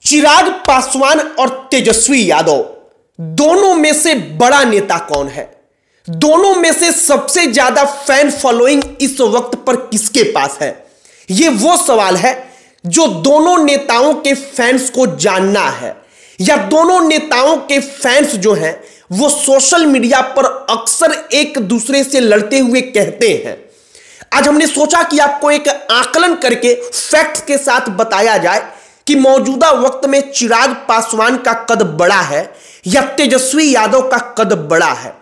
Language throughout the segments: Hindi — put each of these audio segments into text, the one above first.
चिराग पासवान और तेजस्वी यादव दोनों में से बड़ा नेता कौन है? दोनों में से सबसे ज्यादा फैन फॉलोइंग इस वक्त पर किसके पास है? यह वो सवाल है जो दोनों नेताओं के फैंस को जानना है, या दोनों नेताओं के फैंस जो हैं वो सोशल मीडिया पर अक्सर एक दूसरे से लड़ते हुए कहते हैं। आज हमने सोचा कि आपको एक आकलन करके फैक्ट्स के साथ बताया जाए कि मौजूदा वक्त में चिराग पासवान का कद बड़ा है या तेजस्वी यादव का कद बड़ा है।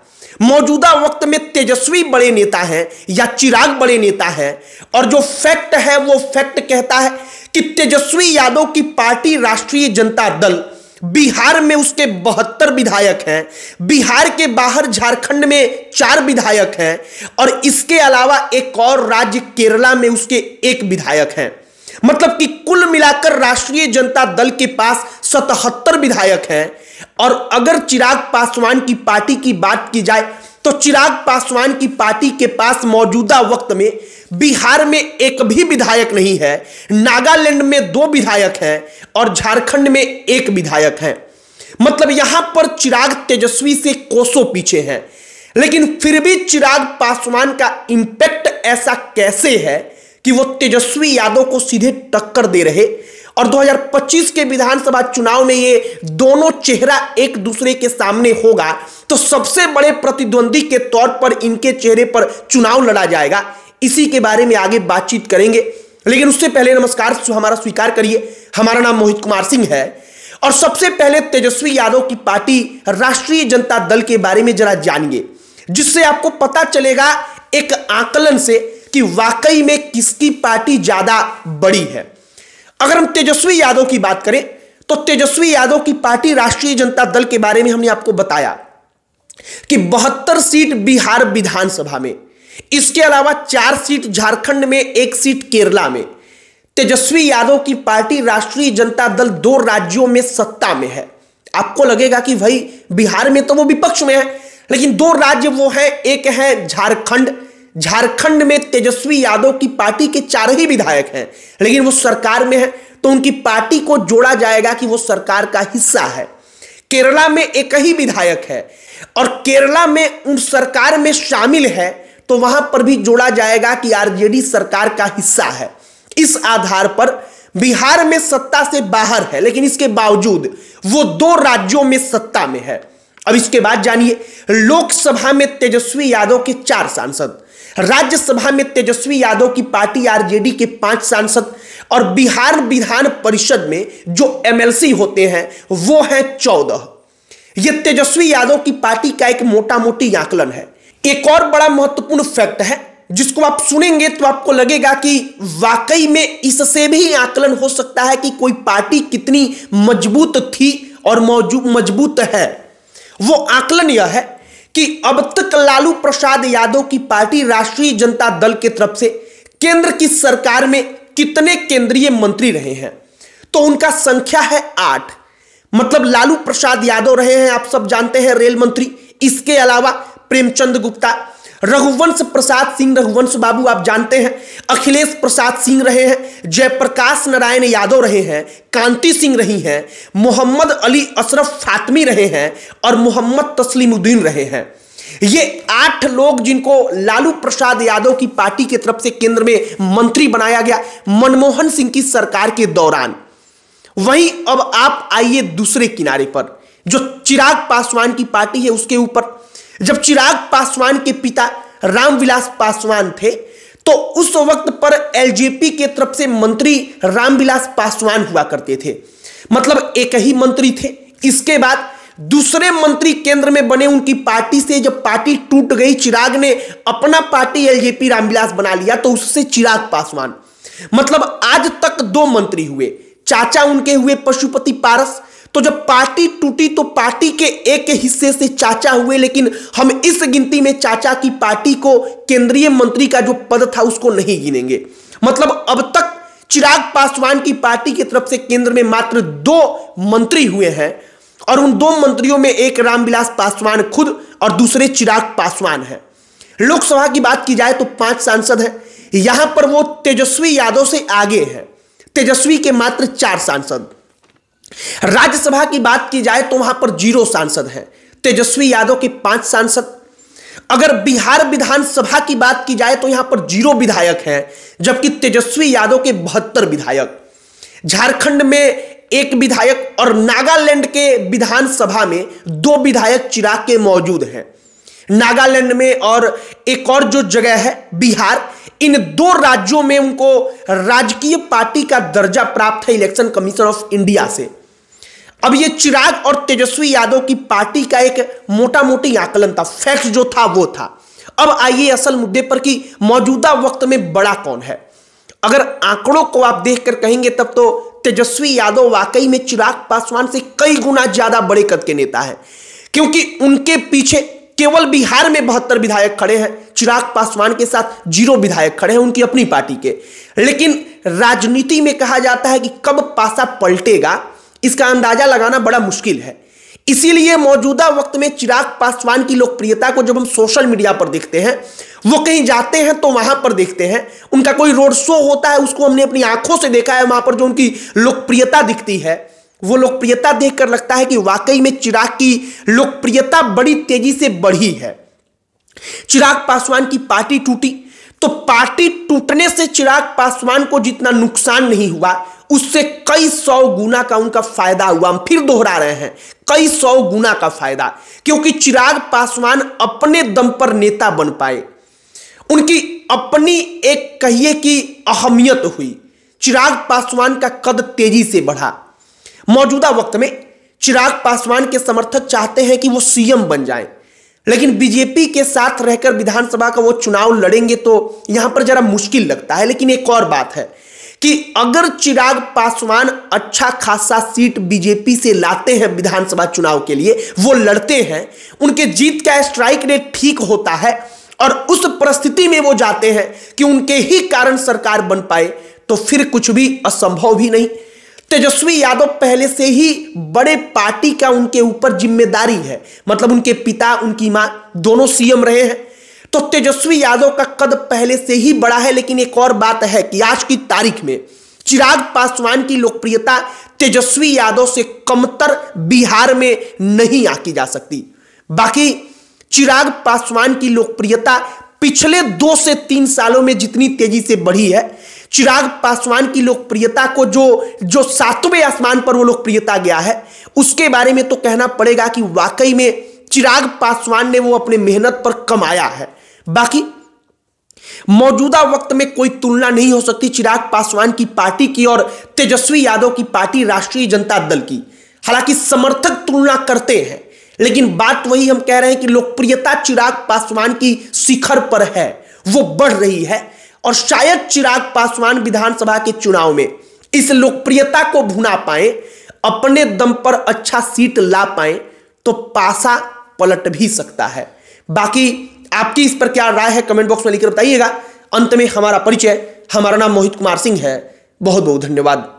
मौजूदा वक्त में तेजस्वी बड़े नेता हैं या चिराग बड़े नेता हैं, और जो फैक्ट है वो फैक्ट कहता है कि तेजस्वी यादव की पार्टी राष्ट्रीय जनता दल बिहार में उसके 72 विधायक हैं, बिहार के बाहर झारखंड में 4 विधायक हैं, और इसके अलावा एक और राज्य केरला में उसके 1 विधायक हैं। मतलब कि कुल मिलाकर राष्ट्रीय जनता दल के पास 77 विधायक हैं। और अगर चिराग पासवान की पार्टी की बात की जाए तो चिराग पासवान की पार्टी के पास मौजूदा वक्त में बिहार में 1 भी विधायक नहीं है, नागालैंड में 2 विधायक हैं और झारखंड में 1 विधायक है। मतलब यहां पर चिराग तेजस्वी से कोसों पीछे हैं, लेकिन फिर भी चिराग पासवान का इंपैक्ट ऐसा कैसे है कि वो तेजस्वी यादव को सीधे टक्कर दे रहे, और 2025 के विधानसभा चुनाव में ये दोनों चेहरा एक दूसरे के सामने होगा तो सबसे बड़े प्रतिद्वंदी के तौर पर इनके चेहरे पर चुनाव लड़ा जाएगा। इसी के बारे में आगे बातचीत करेंगे, लेकिन उससे पहले नमस्कार हमारा स्वीकार करिए। हमारा नाम मोहित कुमार सिंह है, और सबसे पहले तेजस्वी यादव की पार्टी राष्ट्रीय जनता दल के बारे में जरा जानिए, जिससे आपको पता चलेगा एक आकलन से कि वाकई में किसकी पार्टी ज्यादा बड़ी है। अगर हम तेजस्वी यादव की बात करें तो तेजस्वी यादव की पार्टी राष्ट्रीय जनता दल के बारे में हमने आपको बताया कि 72 सीट बिहार विधानसभा में, इसके अलावा 4 सीट झारखंड में, 1 सीट केरला में। तेजस्वी यादव की पार्टी राष्ट्रीय जनता दल 2 राज्यों में सत्ता में है। आपको लगेगा कि भाई बिहार में तो वो विपक्ष में है, लेकिन 2 राज्य वो है, एक है झारखंड। झारखंड में तेजस्वी यादव की पार्टी के 4 ही विधायक हैं, लेकिन वो सरकार में है तो उनकी पार्टी को जोड़ा जाएगा कि वो सरकार का हिस्सा है। केरला में 1 ही विधायक है, और केरला में उन सरकार में शामिल है तो वहां पर भी जोड़ा जाएगा कि आरजेडी सरकार का हिस्सा है। इस आधार पर बिहार में सत्ता से बाहर है, लेकिन इसके बावजूद वो 2 राज्यों में सत्ता में है। अब इसके बाद जानिए, लोकसभा में तेजस्वी यादव के 4 सांसद, राज्यसभा में तेजस्वी यादव की पार्टी आरजेडी के 5 सांसद, और बिहार विधान परिषद में जो एमएलसी होते हैं वो हैं 14। यह तेजस्वी यादव की पार्टी का एक मोटा मोटी आकलन है। एक और बड़ा महत्वपूर्ण फैक्ट है जिसको आप सुनेंगे तो आपको लगेगा कि वाकई में इससे भी आकलन हो सकता है कि कोई पार्टी कितनी मजबूत थी और मजबूत है। वो आकलन यह है कि अब तक लालू प्रसाद यादव की पार्टी राष्ट्रीय जनता दल की तरफ से केंद्र की सरकार में कितने केंद्रीय मंत्री रहे हैं, तो उनका संख्या है 8। मतलब लालू प्रसाद यादव रहे हैं, आप सब जानते हैं, रेल मंत्री। इसके अलावा प्रेमचंद गुप्ता, रघुवंश प्रसाद सिंह, रघुवंश बाबू आप जानते हैं, अखिलेश प्रसाद सिंह रहे हैं, जयप्रकाश नारायण यादव रहे हैं, कांति सिंह रही हैं, मोहम्मद अली अशरफ फातमी रहे हैं, और मोहम्मद तस्लीमुद्दीन रहे हैं। ये 8 लोग जिनको लालू प्रसाद यादव की पार्टी की तरफ से केंद्र में मंत्री बनाया गया मनमोहन सिंह की सरकार के दौरान। वहीं अब आप आइए दूसरे किनारे पर, जो चिराग पासवान की पार्टी है उसके ऊपर। जब चिराग पासवान के पिता रामविलास पासवान थे तो उस वक्त पर एलजेपी के तरफ से मंत्री रामविलास पासवान हुआ करते थे। मतलब 1 ही मंत्री थे। इसके बाद दूसरे मंत्री केंद्र में बने उनकी पार्टी से। जब पार्टी टूट गई, चिराग ने अपना पार्टी एलजेपी रामविलास बना लिया, तो उससे चिराग पासवान। मतलब आज तक 2 मंत्री हुए। चाचा उनके हुए पशुपति पारस। तो जब पार्टी टूटी तो पार्टी के एक हिस्से से चाचा हुए, लेकिन हम इस गिनती में चाचा की पार्टी को केंद्रीय मंत्री का जो पद था उसको नहीं गिनेंगे। मतलब अब तक चिराग पासवान की पार्टी की तरफ से केंद्र में मात्र 2 मंत्री हुए हैं, और उन 2 मंत्रियों में एक रामविलास पासवान खुद और दूसरे चिराग पासवान है। लोकसभा की बात की जाए तो 5 सांसद हैं। यहां पर वो तेजस्वी यादव से आगे हैं। तेजस्वी के मात्र 4 सांसद। राज्यसभा की बात की जाए तो वहां पर 0 सांसद हैं, तेजस्वी यादव के 5 सांसद। अगर बिहार विधानसभा की बात की जाए तो यहां पर 0 विधायक हैं, जबकि तेजस्वी यादव के 72 विधायक। झारखंड में 1 विधायक और नागालैंड के विधानसभा में 2 विधायक चिराग के मौजूद हैं। नागालैंड में और एक और जो जगह है बिहार, इन 2 राज्यों में उनको राजकीय पार्टी का दर्जा प्राप्त है इलेक्शन कमीशन ऑफ इंडिया से। अब ये चिराग और तेजस्वी यादव की पार्टी का एक मोटा मोटी आकलन था, फैक्ट जो था वो था। अब आइए असल मुद्दे पर कि मौजूदा वक्त में बड़ा कौन है। अगर आंकड़ों को आप देखकर कहेंगे तब तो तेजस्वी यादव वाकई में चिराग पासवान से कई गुना ज्यादा बड़े कद के नेता है, क्योंकि उनके पीछे केवल बिहार में 72 विधायक खड़े हैं, चिराग पासवान के साथ 0 विधायक खड़े हैं उनकी अपनी पार्टी के। लेकिन राजनीति में कहा जाता है कि कब पासा पलटेगा इसका अंदाजा लगाना बड़ा मुश्किल है। इसीलिए मौजूदा वक्त में चिराग पासवान की लोकप्रियता को जब हम सोशल मीडिया पर देखते हैं, वो कहीं जाते हैं तो वहां पर देखते हैं, उनका कोई रोड शो होता है उसको हमने अपनी आंखों से देखा है, वहां पर जो उनकी लोकप्रियता दिखती है वो लोकप्रियता देखकर लगता है कि वाकई में चिराग की लोकप्रियता बड़ी तेजी से बढ़ी है। चिराग पासवान की पार्टी टूटी तो पार्टी टूटने से चिराग पासवान को जितना नुकसान नहीं हुआ उससे कई 100 गुना का उनका फायदा हुआ। हम फिर दोहरा रहे हैं, कई 100 गुना का फायदा, क्योंकि चिराग पासवान अपने दम पर नेता बन पाए, उनकी अपनी एक कहिए कि अहमियत हुई। चिराग पासवान का कद तेजी से बढ़ा। मौजूदा वक्त में चिराग पासवान के समर्थक चाहते हैं कि वो सीएम बन जाएं, लेकिन बीजेपी के साथ रहकर विधानसभा का वो चुनाव लड़ेंगे तो यहां पर जरा मुश्किल लगता है। लेकिन एक और बात है कि अगर चिराग पासवान अच्छा खासा सीट बीजेपी से लाते हैं विधानसभा चुनाव के लिए, वो लड़ते हैं, उनके जीत का स्ट्राइक रेट ठीक होता है और उस परिस्थिति में वो जाते हैं कि उनके ही कारण सरकार बन पाए, तो फिर कुछ भी असंभव भी नहीं। तेजस्वी यादव पहले से ही बड़े पार्टी का उनके ऊपर जिम्मेदारी है, मतलब उनके पिता उनकी मां दोनों सीएम रहे हैं, तो तेजस्वी यादव का कद पहले से ही बड़ा है। लेकिन एक और बात है कि आज की तारीख में चिराग पासवान की लोकप्रियता तेजस्वी यादव से कमतर बिहार में नहीं आंकी जा सकती। बाकी चिराग पासवान की लोकप्रियता पिछले 2 से 3 सालों में जितनी तेजी से बढ़ी है, चिराग पासवान की लोकप्रियता को जो 7वें आसमान पर वो लोकप्रियता गया है, उसके बारे में तो कहना पड़ेगा कि वाकई में चिराग पासवान ने वो अपने मेहनत पर कमाया है। बाकी मौजूदा वक्त में कोई तुलना नहीं हो सकती चिराग पासवान की पार्टी की और तेजस्वी यादव की पार्टी राष्ट्रीय जनता दल की। हालांकि समर्थक तुलना करते हैं, लेकिन बात वही हम कह रहे हैं कि लोकप्रियता चिराग पासवान की शिखर पर है, वो बढ़ रही है। और शायद चिराग पासवान विधानसभा के चुनाव में इस लोकप्रियता को भुना पाए, अपने दम पर अच्छा सीट ला पाए, तो पासा पलट भी सकता है। बाकी आपकी इस पर क्या राय है कमेंट बॉक्स में लिखकर बताइएगा। अंत में हमारा परिचय, हमारा नाम मोहित कुमार सिंह है। बहुत बहुत धन्यवाद।